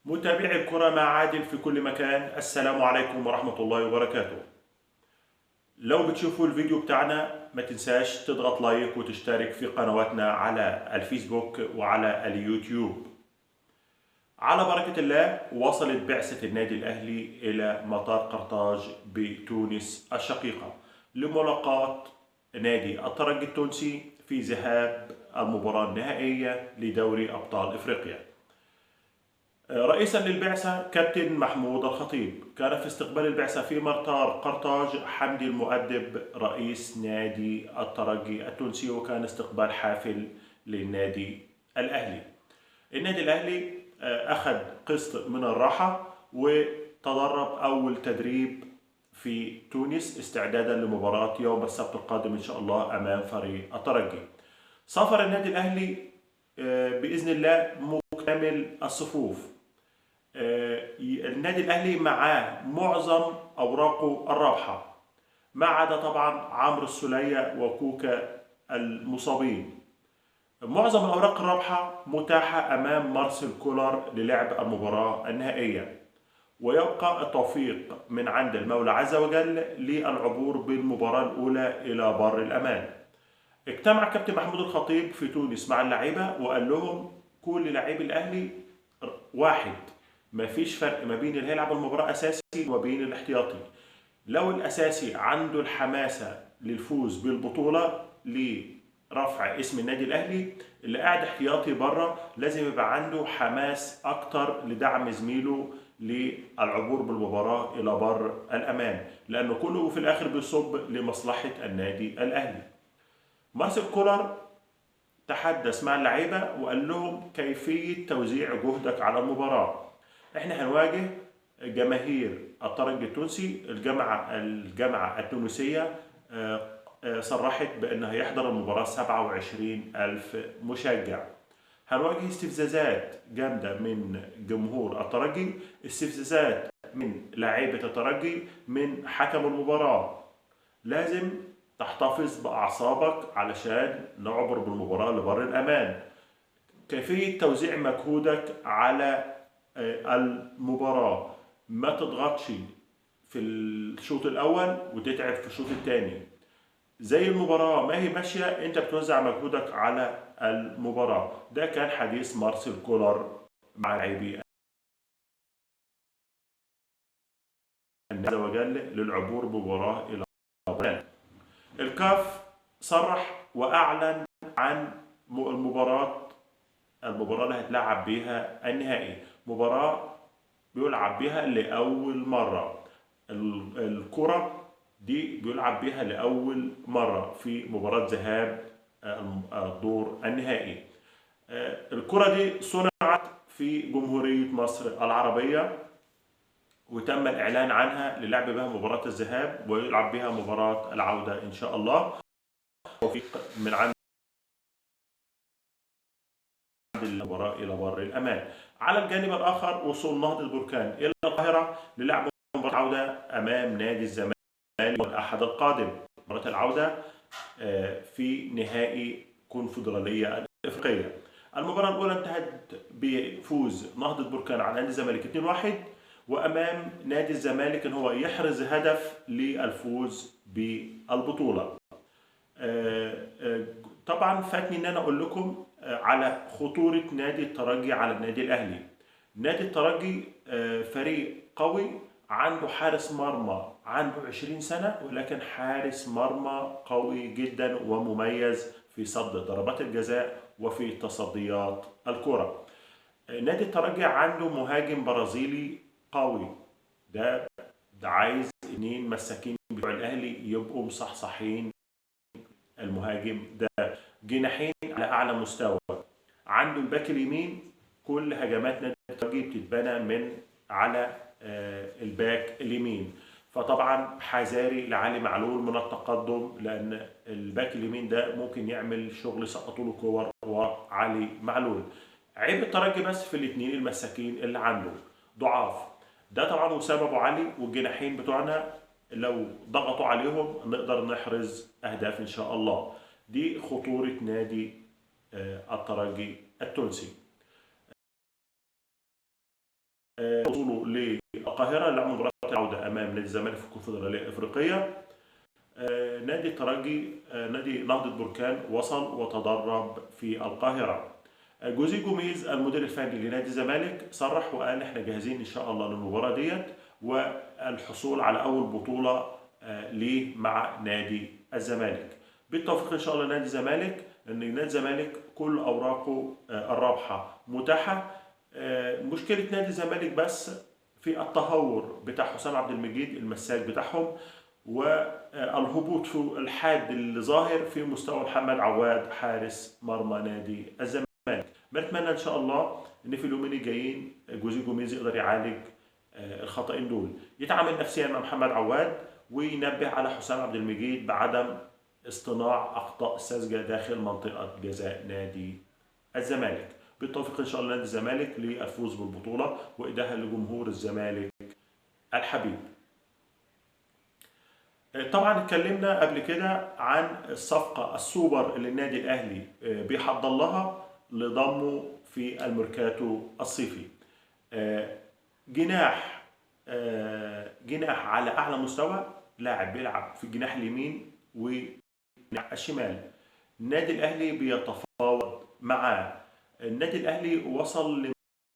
متابعي الكرة مع عادل في كل مكان، السلام عليكم ورحمة الله وبركاته. لو بتشوفوا الفيديو بتاعنا ما تنساش تضغط لايك وتشترك في قنواتنا على الفيسبوك وعلى اليوتيوب. على بركة الله وصلت بعثة النادي الأهلي إلى مطار قرطاج بتونس الشقيقة لملاقاة نادي الترجي التونسي في ذهاب المباراة النهائية لدوري أبطال إفريقيا. رئيسا للبعثة كابتن محمود الخطيب. كان في استقبال البعثة في مطار قرطاج حمدي المؤدب رئيس نادي الترجي التونسي، وكان استقبال حافل للنادي الأهلي. النادي الأهلي أخذ قسط من الراحة وتدرب أول تدريب في تونس استعدادا لمباراة يوم السبت القادم إن شاء الله أمام فريق الترجي. سافر النادي الأهلي بإذن الله مكتمل الصفوف. النادي الأهلي معاه معظم أوراقه الرابحة، ما عدا طبعا عمرو السولية وكوكا المصابين. معظم الأوراق الرابحة متاحة أمام مارسيل كولر للعب المباراة النهائية، ويبقى التوفيق من عند المولى عز وجل للعبور بالمباراة الأولى إلى بر الأمان. اجتمع كابتن محمود الخطيب في تونس مع اللعيبة وقال لهم كل لاعبي الأهلي واحد، ما فيش فرق ما بين اللي هيلعب المباراة أساسي وبين الاحتياطي. لو الأساسي عنده الحماسة للفوز بالبطولة لرفع اسم النادي الأهلي، اللي قاعد احتياطي بره لازم يبقى عنده حماس أكتر لدعم زميله للعبور بالمباراة إلى بر الأمان، لأنه كله في الآخر بيصب لمصلحة النادي الأهلي. مارسيل كولر تحدث مع اللعيبة وقال لهم كيفية توزيع جهدك على المباراة. احنا هنواجه جماهير الترجي التونسي. الجامعة التونسية صرحت بأنها يحضر المباراة 27,000 مشجع. هنواجه استفزازات جامدة من جمهور الترجي، استفزازات من لاعيبة الترجي، من حكم المباراة. لازم تحتفظ بأعصابك علشان نعبر بالمباراة لبر الأمان. كيفية توزيع مجهودك على المباراة، ما تضغطش في الشوط الأول وتتعب في الشوط الثاني. زي المباراة ما هي ماشية أنت بتوزع مجهودك على المباراة. ده كان حديث مارسيل كولر مع لاعبي عز وجل للعبور بمباراة إلى الأمان. الكاف صرح وأعلن عن المباراة اللي هتلعب بيها النهائي، مباراة بيلعب بيها لأول مرة. الكرة دي بيلعب بيها لأول مرة في مباراة ذهاب الدور النهائي. الكرة دي صنعت في جمهورية مصر العربية، وتم الإعلان عنها للعب بها مباراة الذهاب ويلعب بها مباراة العودة إن شاء الله. توفيق من عند المباراة إلى بر الأمان. على الجانب الآخر وصول نهضة بركان إلى القاهرة للعب مباراة العودة أمام نادي الزمالك الأحد القادم، مباراة العودة في نهائي كونفدرالية الإفريقية. المباراة الأولى انتهت بفوز نهضة بركان على نادي الزمالك 2-1، وأمام نادي الزمالك إن هو يحرز هدف للفوز بالبطولة. طبعا فاتني ان انا اقول لكم على خطورة نادي الترجي على النادي الاهلي. نادي الترجي فريق قوي، عنده حارس مرمى عنده 20 سنة، ولكن حارس مرمى قوي جدا ومميز في صد ضربات الجزاء وفي تصديات الكرة. نادي الترجي عنده مهاجم برازيلي قوي، ده عايز 2 مساكين بتوع الاهلي يبقوا مصحصحين. المهاجم ده جناحين على اعلى مستوى، عنده الباك اليمين. كل هجمات نادي الترجي بتتبنى من على الباك اليمين، فطبعا حذاري لعلي معلول من التقدم، لان الباك اليمين ده ممكن يعمل شغل سقطوا له كور وعلي معلول. عيب الترجي بس في الاثنين المساكين اللي عنده ضعاف، ده طبعا وسببه علي. والجناحين بتوعنا لو ضغطوا عليهم نقدر نحرز اهداف ان شاء الله. دي خطورة نادي الترجي التونسي. وصوله للقاهرة لعب مباراة العودة أمام نادي الزمالك في الكونفدرالية الأفريقية. نادي الترجي نادي نهضة بركان وصل وتدرب في القاهرة. جوزيه جوميز المدير الفني لنادي الزمالك صرح وقال احنا جاهزين ان شاء الله للمباراة ديت والحصول على اول بطولة ليه مع نادي الزمالك. بالتوفيق ان شاء الله نادي الزمالك، لان نادي الزمالك كل اوراقه الرابحة متاحة. مشكلة نادي الزمالك بس في التهور بتاع حسام عبد المجيد المساك بتاعهم، والهبوط في الحاد اللي ظاهر في مستوى محمد عواد حارس مرمى نادي الزمالك. بنتمنى ان شاء الله ان في اليومين الجايين جوزيه جوميز يقدر يعالج الخطأين دول، يتعامل نفسيا مع محمد عواد وينبه على حسام عبد المجيد بعدم اصطناع اخطاء ساذجه داخل منطقه جزاء نادي الزمالك. بالتوفيق ان شاء الله نادي الزمالك للفوز بالبطوله وايداها لجمهور الزمالك الحبيب. طبعا اتكلمنا قبل كده عن الصفقة السوبر اللي النادي الأهلي بيحضر لها لضمه في الميركاتو الصيفي. جناح جناح على أعلى مستوى، لاعب بيلعب في الجناح اليمين والجناح الشمال. النادي الأهلي بيتفاوض معاه. النادي الأهلي وصل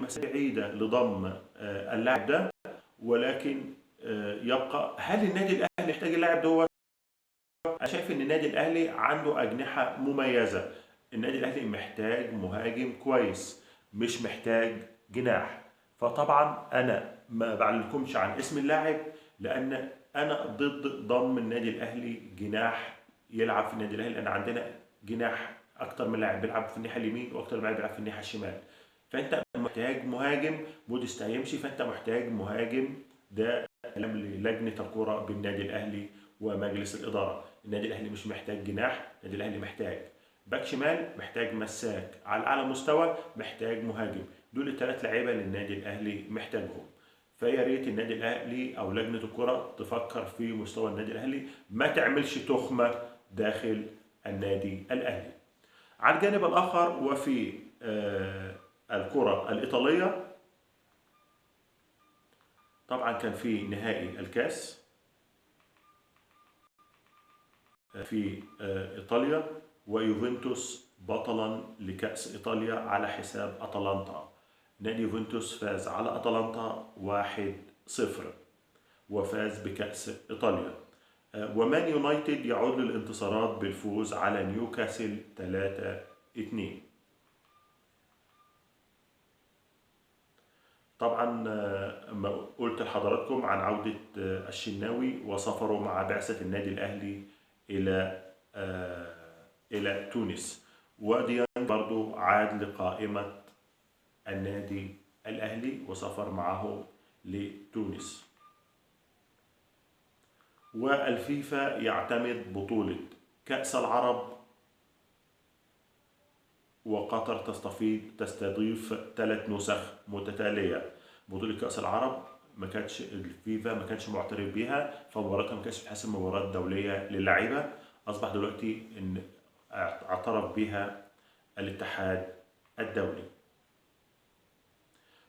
لمسافة بعيدة لضم اللاعب ده، ولكن يبقى هل النادي الاهلي يحتاج اللاعب دوت؟ انا شايف ان النادي الاهلي عنده اجنحه مميزه. النادي الاهلي محتاج مهاجم كويس، مش محتاج جناح. فطبعا انا ما بعلمكمش عن اسم اللاعب، لان انا ضد ضم النادي الاهلي جناح يلعب في النادي الاهلي، لان عندنا جناح اكتر من لاعب بيلعب في الناحيه اليمين واكتر من لاعب بيلعب في الناحيه الشمال. فانت محتاج مهاجم. موديست هيمشي، فانت محتاج مهاجم. ده كلام للجنه الكره بالنادي الاهلي ومجلس الاداره. النادي الاهلي مش محتاج جناح، النادي الاهلي محتاج باك شمال، محتاج مساك على اعلى مستوى، محتاج مهاجم. دول الثلاث لعيبه اللي النادي الاهلي محتاجهم. فيا ريت النادي الاهلي او لجنه الكره تفكر في مستوى النادي الاهلي، ما تعملش تخمه داخل النادي الاهلي. على الجانب الاخر وفي الكره الايطاليه، طبعا كان في نهائي الكاس في إيطاليا، ويوفنتوس بطلا لكأس إيطاليا على حساب أتلانتا. نادي يوفنتوس فاز على أتلانتا 1-0 وفاز بكأس إيطاليا. ومان يونايتد يعود للانتصارات بالفوز على نيوكاسل 3-2. طبعا ما قلت لحضراتكم عن عودة الشناوي وسفره مع بعثة النادي الأهلي إلى تونس، وديان برضو عاد لقائمة النادي الأهلي وسافر معه لتونس. والفيفا يعتمد بطولة كأس العرب، وقطر تستضيف 3 نسخ متتالية. بطولة كأس العرب ما كانتش الفيفا ما كانش معترف بيها، فمباراتها ما كانتش بتحسب مباراة دولية للاعيبة. أصبح دلوقتي إن اعترف بها الاتحاد الدولي.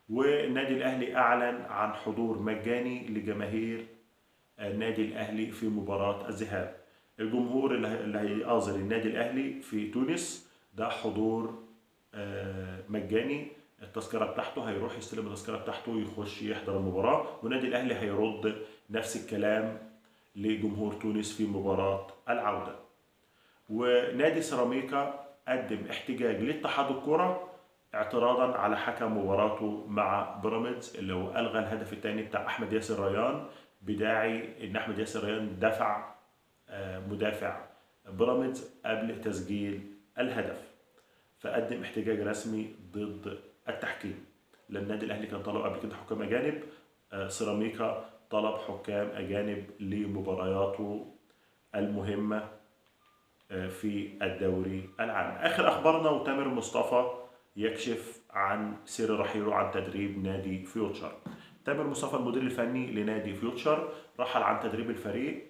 والنادي الأهلي أعلن عن حضور مجاني لجماهير النادي الأهلي في مباراة الذهاب. الجمهور اللي هيأزر النادي الأهلي في تونس ده حضور مجاني. التذكرة بتاعته هيروح يستلم التذكرة بتاعته ويخش يحضر المباراة، والنادي الأهلي هيرد نفس الكلام لجمهور تونس في مباراة العودة. ونادي سيراميكا قدم احتجاج لاتحاد الكرة اعتراضا على حكم مباراته مع بيراميدز، اللي هو ألغى الهدف الثاني بتاع أحمد ياسر ريان بداعي إن أحمد ياسر ريان دفع مدافع بيراميدز قبل تسجيل الهدف. فقدم احتجاج رسمي ضد التحكيم، لأن النادي الأهلي كان طلب قبل كده حكام أجانب. سيراميكا طلب حكام أجانب لمبارياته المهمة في الدوري العام. آخر أخبارنا وتامر مصطفى يكشف عن سر رحيله عن تدريب نادي فيوتشر. تامر مصطفى المدير الفني لنادي فيوتشر رحل عن تدريب الفريق.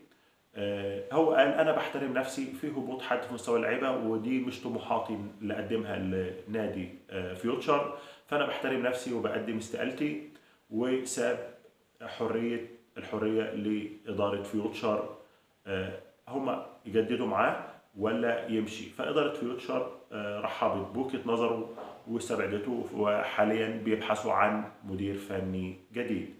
هو قال أنا بحترم نفسي، في هبوط حاد في مستوى اللعيبة ودي مش طموحاتي اللي أقدمها لنادي فيوتشر، فأنا بحترم نفسي وبقدم استقالتي وساب الحرية لإدارة فيوتشر، هم يجددوا معاه ولا يمشي. فإدارة فيوتشر رحبت بوجهة نظره واستبعدته، وحاليا بيبحثوا عن مدير فني جديد.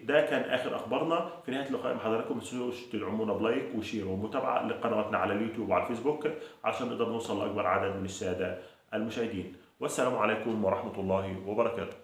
ده كان آخر أخبارنا. في نهاية اللقاء مع حضراتكم ما تنسوش تدعمونا بلايك وشير ومتابعة لقنواتنا على اليوتيوب وعلى الفيسبوك عشان نقدر نوصل لأكبر عدد من السادة المشاهدين. والسلام عليكم ورحمة الله وبركاته.